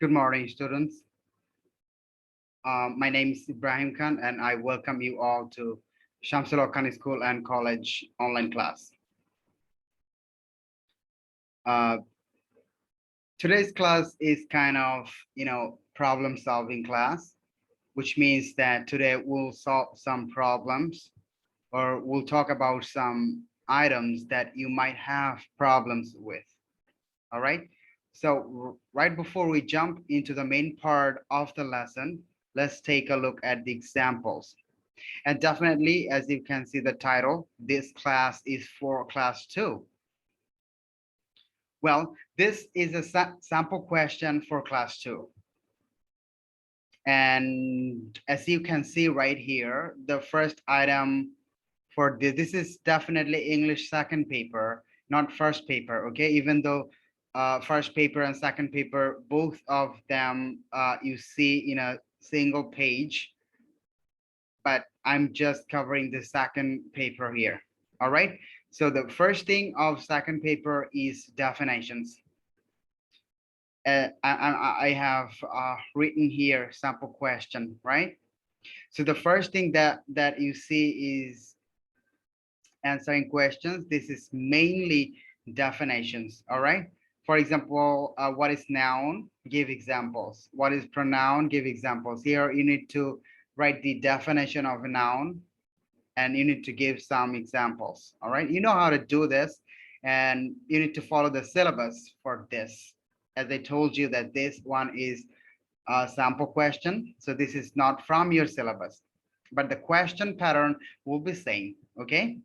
Good morning, students. My name is Ibrahim Khan, and I welcome you all to Shamsul Khan School and College online class. Uh, Today's class is kind of, problem-solving class, which means that today we'll solve some problems or we'll talk about some items that you might have problems with. All right. So right before we jump into the main part of the lesson, let's take a look at the examples. And definitely, as you can see the title, this class is for class 2. Well, this is a sample question for class 2. And as you can see right here, the first item for this is definitely English second paper, not first paper, okay? Even though first paper and second paper, both of them you see in a single page, but I'm just covering the second paper here. All right. So the first thing of second paper is definitions. I have written here sample question, right? So the first thing that you see is answering questions. This is mainly definitions. All right. For example, what is noun? Give examples. What is pronoun? Give examples. Here you need to write the definition of a noun and you need to give some examples. All right, you know how to do this, and you need to follow the syllabus for this. As I told you that this one is a sample question, so this is not from your syllabus, but the question pattern will be same. Okay,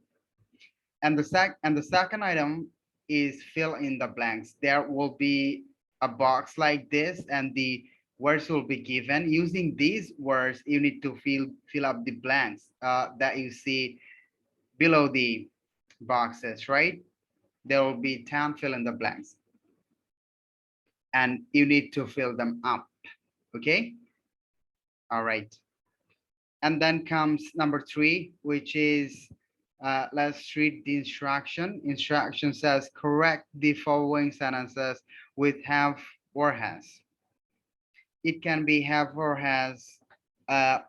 and the second item is fill in the blanks. There will be a box like this, and the words will be given. Using these words, you need to fill up the blanks that you see below the boxes, right? There will be 10 fill in the blanks, and you need to fill them up. Okay. All right. And then comes number 3, which is let's read the instruction. Instruction says correct the following sentences with have or has. It can be have or has,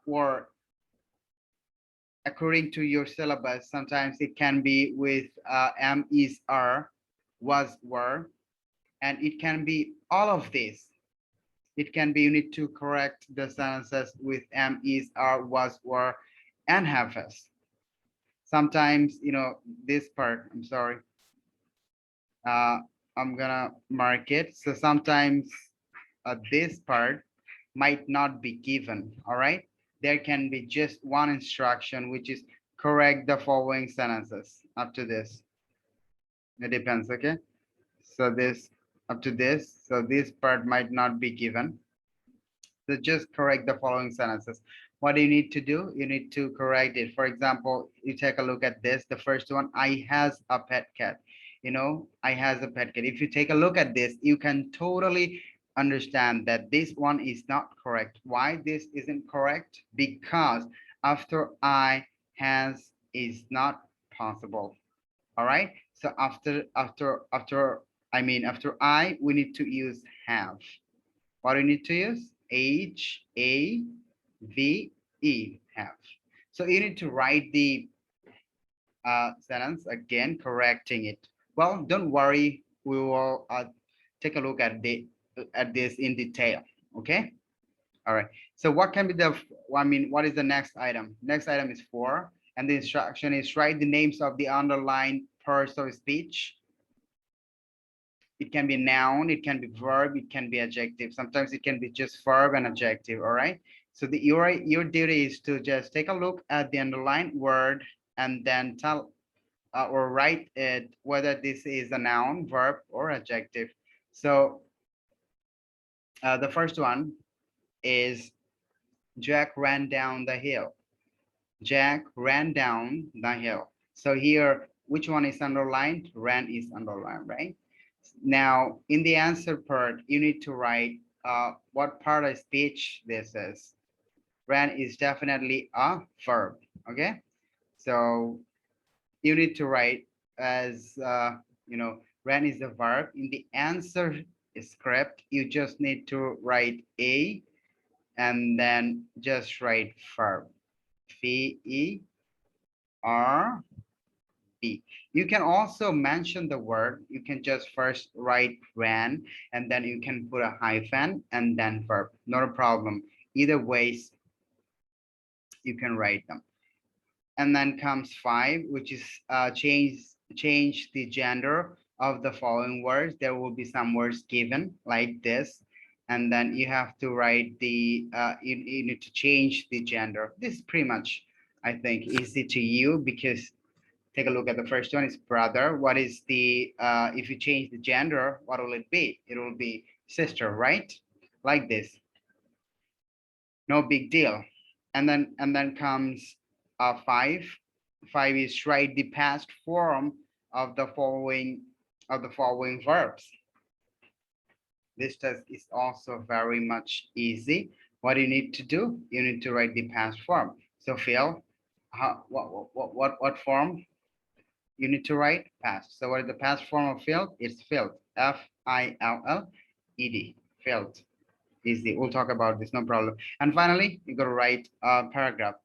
or according to your syllabus, sometimes it can be with am, is, are, was, were, and it can be all of this. It can be you need to correct the sentences with am, is, are, was, were, and have has. Sometimes, this part, I'm sorry, uh, I'm gonna mark it. So sometimes this part might not be given. All right, there can be just one instruction, which is correct the following sentences up to this. It depends. Okay, so this up to this, so this part might not be given. So just correct the following sentences. What do you need to do? You need to correct it. For example, you take a look at this. The first one, I has a pet cat. I has a pet cat. If you take a look at this, you can totally understand that this one is not correct. Why this isn't correct? Because after I has is not possible. All right. So after I, we need to use have. What do you need to use? Have, have. So you need to write the sentence again, correcting it. Well, don't worry. We will take a look at this in detail. Okay. All right. So what can be what is the next item? Next item is 4, and the instruction is write the names of the underlined parts of speech. It can be noun, it can be verb, it can be adjective. Sometimes it can be just verb and adjective. All right. So your duty is to just take a look at the underlined word and then tell or write it whether this is a noun, verb, or adjective. So the first one is Jack ran down the hill. Jack ran down the hill. So here, which one is underlined? Ran is underlined, right? Now, in the answer part, you need to write what part of speech this is. Ran is definitely a verb, okay? So you need to write as, ran is a verb. In the answer script, you just need to write a and then just write verb. V-E-R-B. You can also mention the word. You can just first write ran and then you can put a hyphen and then verb. Not a problem. Either ways, you can write them. And then comes 5, which is change the gender of the following words. There will be some words given like this, and then you have to write the you need to change the gender. This is pretty much, I think, easy to you, because take a look at the first one. Is brother. What is the if you change the gender, what will it be? It will be sister, right? Like this. No big deal. And then comes 5. 5 is write the past form of the following verbs. This test is also very much easy. What you need to do, you need to write the past form. So Phil, what form you need to write? Past. So what is the past form of filled? It's filled. F-I-L-L-E-D. Filled. Easy. We'll talk about this, no problem. And finally, you got to write a paragraph.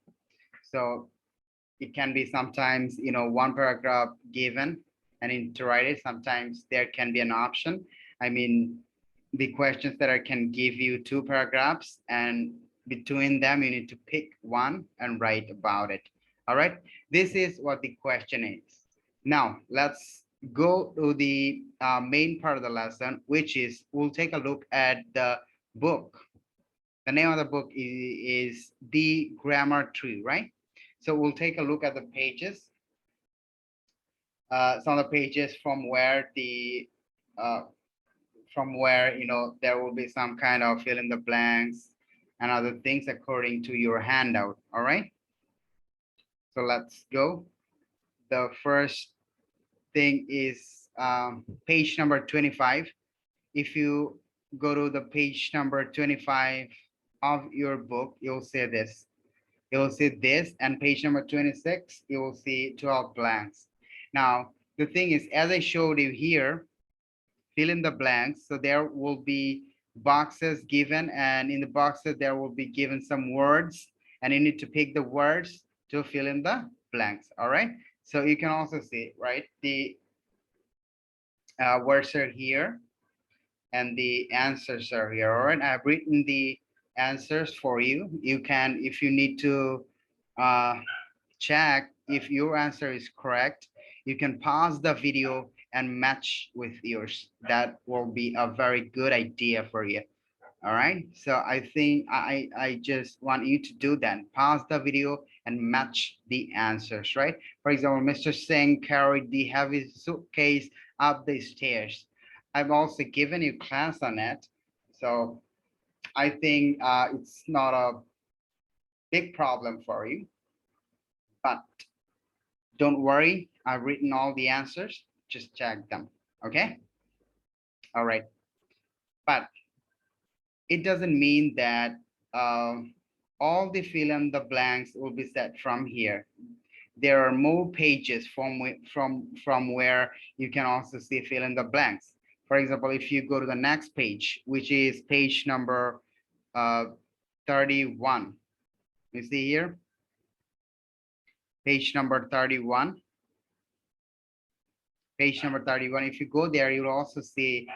So it can be sometimes, one paragraph given and you need to write it. Sometimes there can be an option. I mean, the questions that I can give you 2 paragraphs, and between them, you need to pick one and write about it. All right. This is what the question is. Now, let's go to the main part of the lesson, which is we'll take a look at the book. The name of the book is The Grammar Tree, right? So we'll take a look at the pages. Some of the pages from where there will be some kind of fill in the blanks and other things according to your handout. All right. So let's go. The first thing is page number 25. If you go to the page number 25 of your book, you'll see this. You'll see this, and page number 26, you will see 12 blanks. Now, the thing is, as I showed you here, fill in the blanks. So there will be boxes given, and in the boxes, there will be given some words, and you need to pick the words to fill in the blanks. All right. So you can also see, right, the words are here and the answers are here. All right. I've written the answers for you. You can, if you need to check if your answer is correct, you can pause the video and match with yours. That will be a very good idea for you. All right. So I think I just want you to do that. Pause the video and match the answers, right? For example, Mr. Singh carried the heavy suitcase up the stairs. I've also given you class on it. So I think it's not a big problem for you, but don't worry. I've written all the answers. Just check them. Okay. All right. But it doesn't mean that all the fill in the blanks will be set from here. There are more pages from where you can also see fill in the blanks. For example, if you go to the next page, which is page number 31, you see here, page number 31. Page number 31. If you go there, you'll also see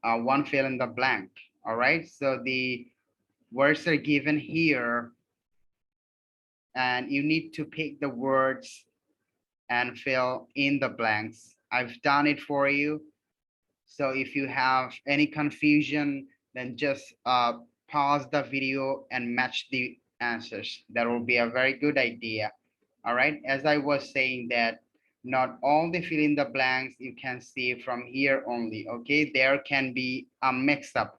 one fill in the blank. All right. So the words are given here, and you need to pick the words and fill in the blanks. I've done it for you. So if you have any confusion, then just pause the video and match the answers. That will be a very good idea. All right. As I was saying that not all the fill in the blanks you can see from here only. Okay. There can be a mix up.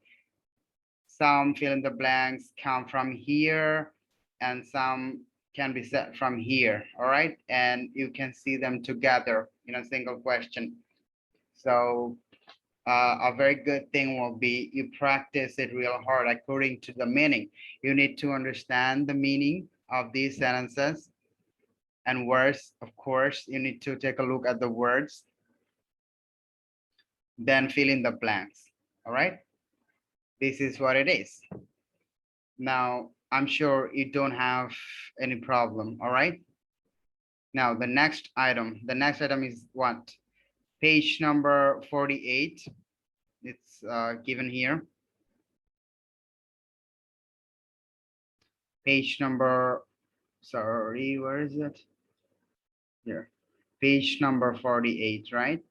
Some fill in the blanks come from here and some can be set from here. All right. And you can see them together in a single question. So a very good thing will be you practice it real hard according to the meaning. You need to understand the meaning of these sentences and words. Of course, you need to take a look at the words, then fill in the blanks. All right, this is what it is. Now, I'm sure you don't have any problem. All right. Now, the next item is what? Page number 48. It's given here. Page number, sorry, where is it? Here. Page number 48, right?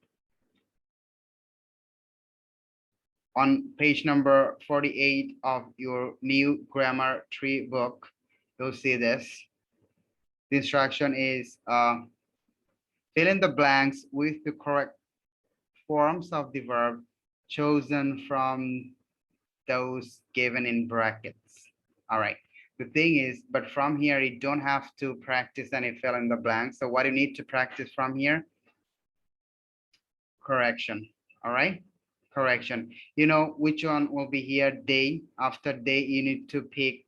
On page number 48 of your new grammar tree book, you'll see this. The instruction is fill in the blanks with the correct forms of the verb chosen from those given in brackets. All right. The thing is, but from here, you don't have to practice any fill in the blanks. So what you need to practice from here? Correction. All right. Correction. You know which one will be here? Day. After day, you need to pick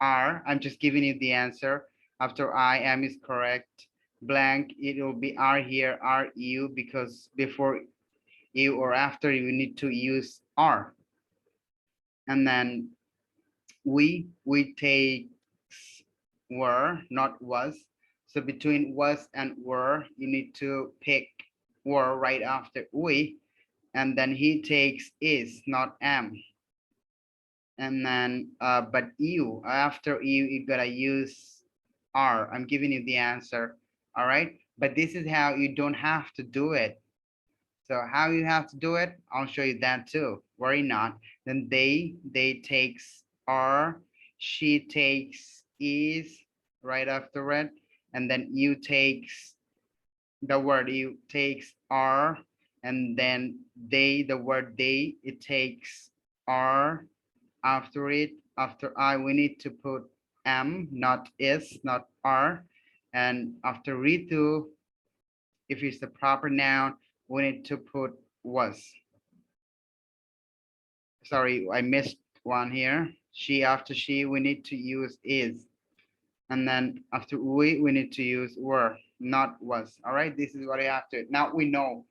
R. I'm just giving you the answer. After I am is correct. Blank, it will be R here, R U, because before you or after you need to use R. And then we take were, not was. So between was and were, you need to pick were right after we. And then he takes is, not am. And then but you, after you gotta use are. I'm giving you the answer. All right, but this is how you don't have to do it. So how you have to do it, I'll show you that too. Worry not. Then they takes are, she takes is right after it, and then you takes, the word you takes are, and then they, the word they, it takes are after it. After I, we need to put am, not is, not are. And after Ritu, if it's the proper noun, we need to put was. Sorry, I missed one here. She, after she, we need to use is. And then after we need to use were, not was. All right, this is what I have to. Now we know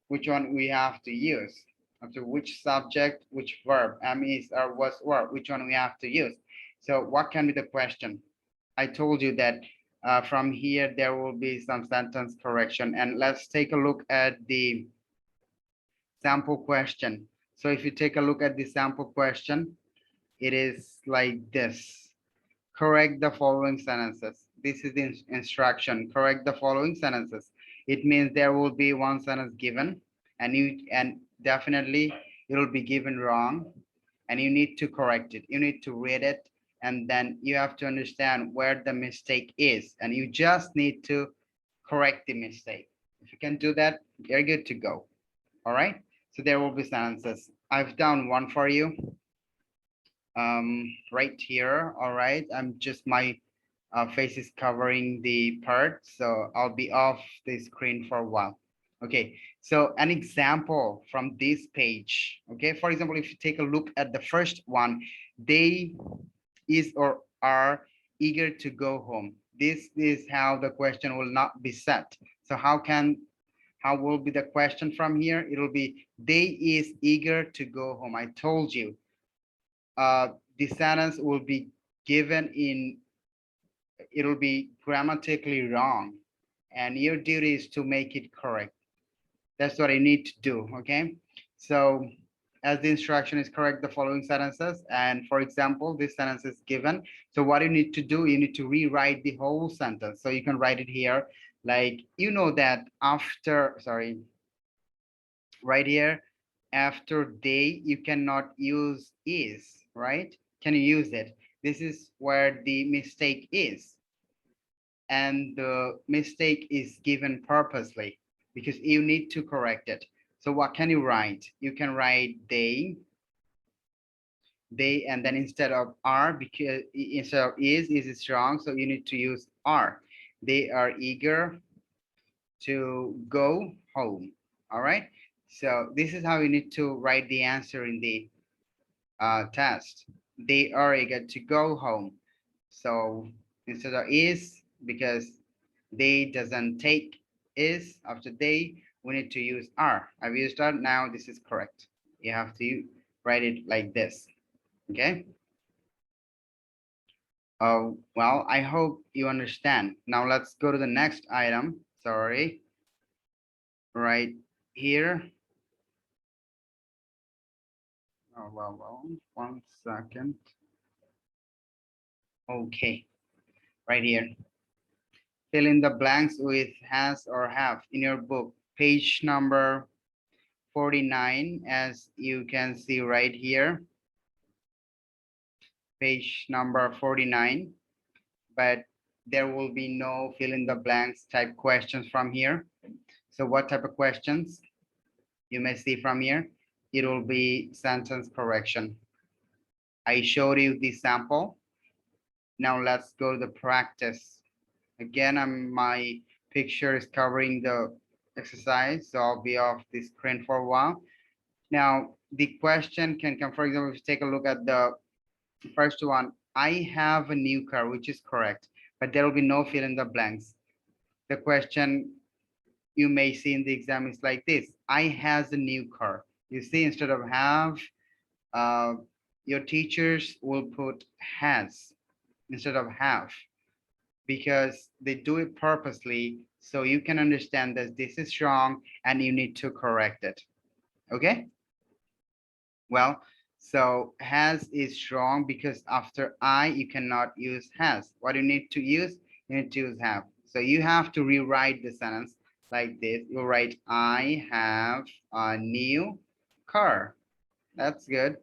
which one we have to use. After which subject, which verb, am, is, or was, were, which one we have to use. So what can be the question? I told you that from here there will be some sentence correction, and let's take a look at the sample question. So if you take a look at the sample question, it is like this. Correct the following sentences. This is the instruction. Correct the following sentences. It means there will be one sentence given, and definitely it will be given wrong, and you need to correct it. You need to read it, and then you have to understand where the mistake is, and you just need to correct the mistake. If you can do that, you're good to go. All right. So there will be sentences. I've done one for you right here. All right, I'm just, my face is covering the part, so I'll be off the screen for a while. Okay, so an example from this page. Okay, for example, if you take a look at the first one, they is or are eager to go home. This is how the question will not be set. So how will be the question from here? It will be they is eager to go home. I told you the sentence will be given in, it will be grammatically wrong, and your duty is to make it correct. That's what I need to do. Okay, so as the instruction is correct the following sentences, and for example this sentence is given, so what you need to do, you need to rewrite the whole sentence. So you can write it here, like, you know that after, sorry, right here, after they, you cannot use is, right? Can you use it? This is where the mistake is, and the mistake is given purposely because you need to correct it. So what can you write? You can write they, and then instead of are, because instead of is strong, so you need to use are. They are eager to go home. All right, so this is how you need to write the answer in the test. They are eager to go home. So instead of is, because they doesn't take is after they, we need to use are. I've used that. Now this is correct. You have to write it like this. Okay. Oh, well, I hope you understand. Now let's go to the next item. Sorry. Right here. Oh, well, 1 second. Okay, right here. Fill in the blanks with has or have in your book. Page number 49, as you can see right here. Page number 49, but there will be no fill in the blanks type questions from here. So what type of questions you may see from here? It will be sentence correction. I showed you the sample. Now let's go to the practice. Again, my picture is covering the exercise, so I'll be off the screen for a while. Now, the question can come, for example, if you take a look at the first one, I have a new car, which is correct, but there will be no fill in the blanks. The question you may see in the exam is like this: I has a new car. You see, instead of have, uh, your teachers will put has instead of have, because they do it purposely so you can understand that this is wrong and you need to correct it. Okay. Well, so has is wrong because after I you cannot use has. What you need to use, you need to use have. So you have to rewrite the sentence like this. You'll write I have a new car. That's good.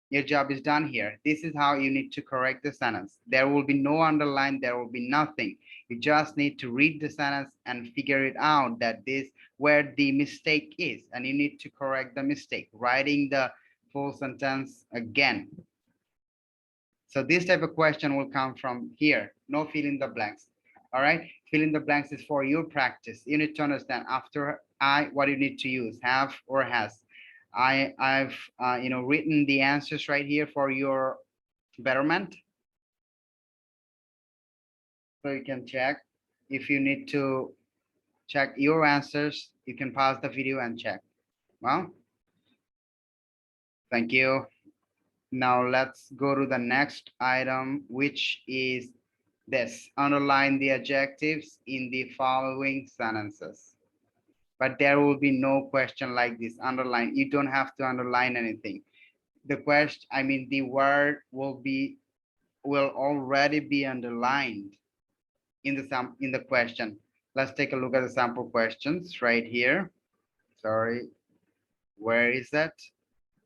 Your job is done here. This is how you need to correct the sentence. There will be no underline, there will be nothing. You just need to read the sentence and figure it out that this where the mistake is, and you need to correct the mistake, writing the full sentence again. So this type of question will come from here. No fill in the blanks. All right, fill in the blanks is for your practice. You need to understand after I what you need to use, have or has. I've written the answers right here for your betterment, so you can check. If you need to check your answers, you can pause the video and check. Well, thank you. Now let's go to the next item, which is this: underline the adjectives in the following sentences. But there will be no question like this underline. You don't have to underline anything. The question, I mean, the word will already be underlined in the question. Let's take a look at the sample questions right here. Sorry, where is that?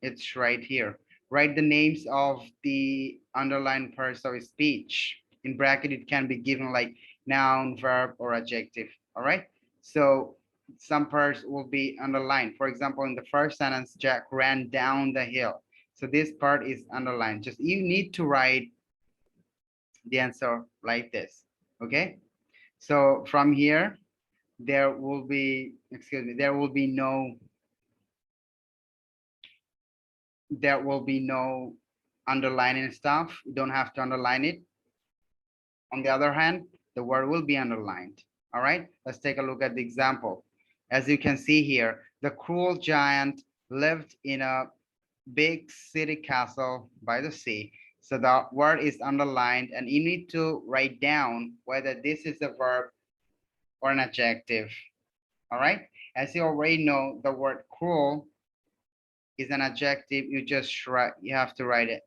It's right here. Write the names of the underlined parts of speech. In bracket, it can be given like noun, verb, or adjective. All right. So some parts will be underlined. For example, in the first sentence, Jack ran down the hill. So this part is underlined. Just you need to write the answer like this. Okay. So from here, there will be, excuse me, there will be no underlining stuff. You don't have to underline it. On the other hand, the word will be underlined. All right, let's take a look at the example. As you can see here, the cruel giant lived in a big city castle by the sea. So the word is underlined, and you need to write down whether this is a verb or an adjective. All right, as you already know, the word cruel is an adjective. You have to write it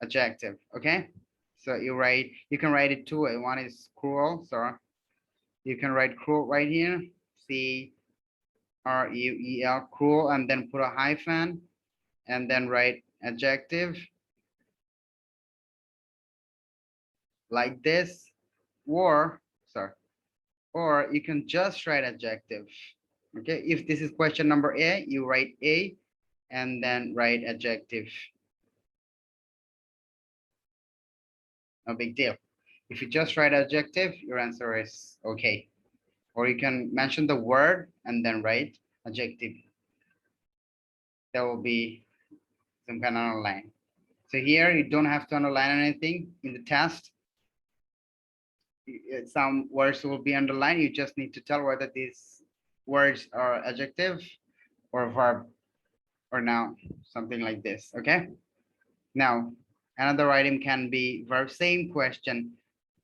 adjective. Okay, so you can write it two ways. One is cruel, so you can write cruel right here, C-R-U-E-L, cruel, and then put a hyphen and then write adjective like this, or sorry, or you can just write adjective. Okay, if this is question number A, you write A and then write adjective. No big deal. If you just write adjective, your answer is okay. Or you can mention the word and then write adjective. There will be some kind of underline. So here you don't have to underline anything in the test. Some words will be underlined. You just need to tell whether these words are adjective or verb. or now, something like this. Okay. Now, another item can be verb. Same question.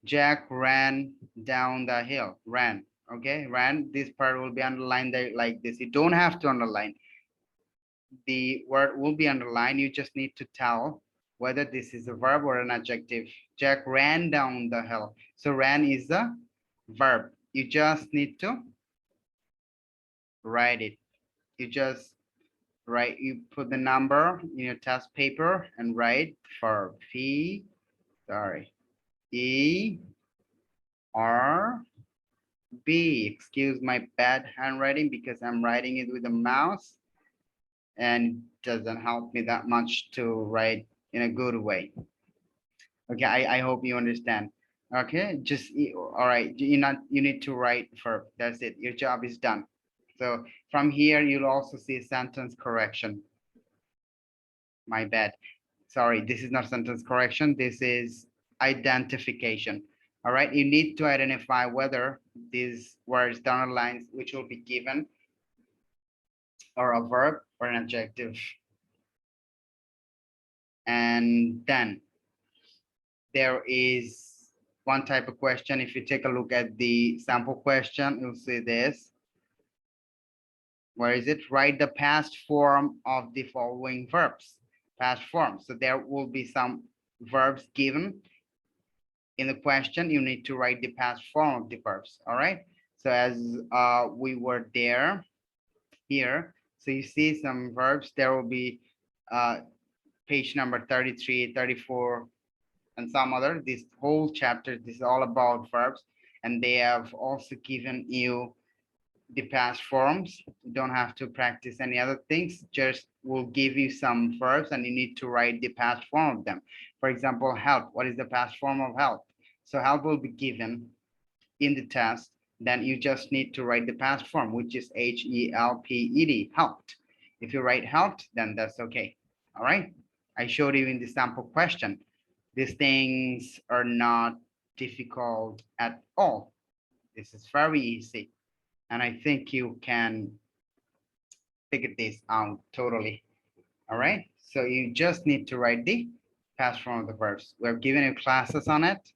Jack ran down the hill. Ran. Okay. Ran. This part will be underlined there like this. You don't have to underline. The word will be underlined. You just need to tell whether this is a verb or an adjective. Jack ran down the hill. So ran is the verb. You just need to write it. You just write, you put the number in your test paper and write for E R B. Excuse my bad handwriting because I'm writing it with a mouse and doesn't help me that much to write in a good way. Okay, I hope you understand. Okay, just all right. You need to write verb. That's it. Your job is done. So from here you'll also see sentence correction. My bad. Sorry, this is not sentence correction. This is identification. All right, you need to identify whether these words down the lines which will be given are a verb or an adjective. And then there is one type of question. If you take a look at the sample question, you'll see this. Where is it? Write the past form of the following verbs. Past form. So there will be some verbs given in the question. You need to write the past form of the verbs. All right. So as we were there here, so you see some verbs. There will be page number 33, 34, and some other. This whole chapter, this is all about verbs, and they have also given you the past forms. You don't have to practice any other things, just will give you some verbs and you need to write the past form of them. For example, help. What is the past form of help? So help will be given in the test. Then you just need to write the past form, which is HELPED, helped. If you write helped, then that's okay. All right. I showed you in the sample question. These things are not difficult at all. This is very easy. And I think you can figure this out totally. All right. So you just need to write the past form of the verbs. We're giving you classes on it.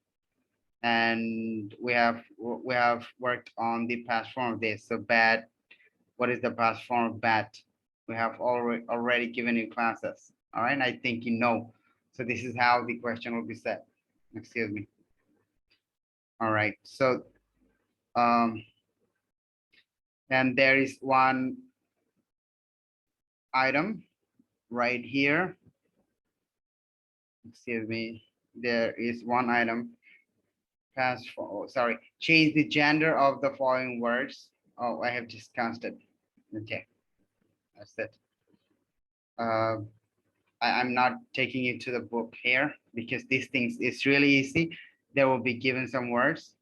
And we have worked on the past form of this. So bad, what is the past form of bad? We have already given you classes. All right. I think you know. So this is how the question will be set. Excuse me. All right. So and there is one item right here. Excuse me. There is one item. Past for, sorry, change the gender of the following words. Oh, I have discussed it. Okay, that's it. I'm not taking you to the book here because these things is really easy. There will be given some words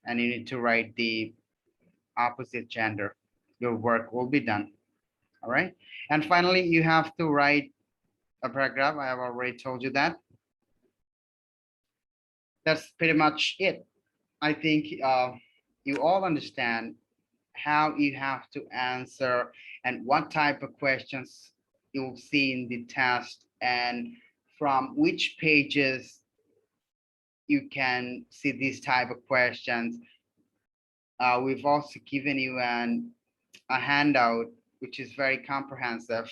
and you need to write the opposite gender. Your work will be done. All right. And finally, you have to write a paragraph. I have already told you that. That's pretty much it. I think you all understand how you have to answer and what type of questions you'll see in the test and from which pages you can see these type of questions. We've also given you a handout which is very comprehensive.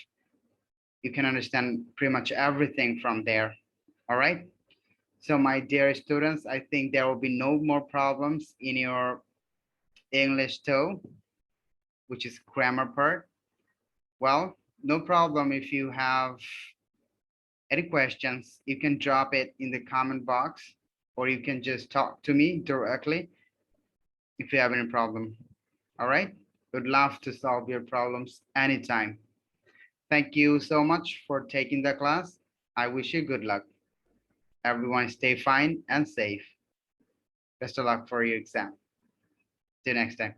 You can understand pretty much everything from there. All right. So my dear students, I think there will be no more problems in your English 2, which is grammar part. Well, no problem. If you have any questions, you can drop it in the comment box or you can just talk to me directly if you have any problem. All right. Would love to solve your problems anytime. Thank you so much for taking the class. I wish you good luck. Everyone stay fine and safe. Best of luck for your exam. See you next time.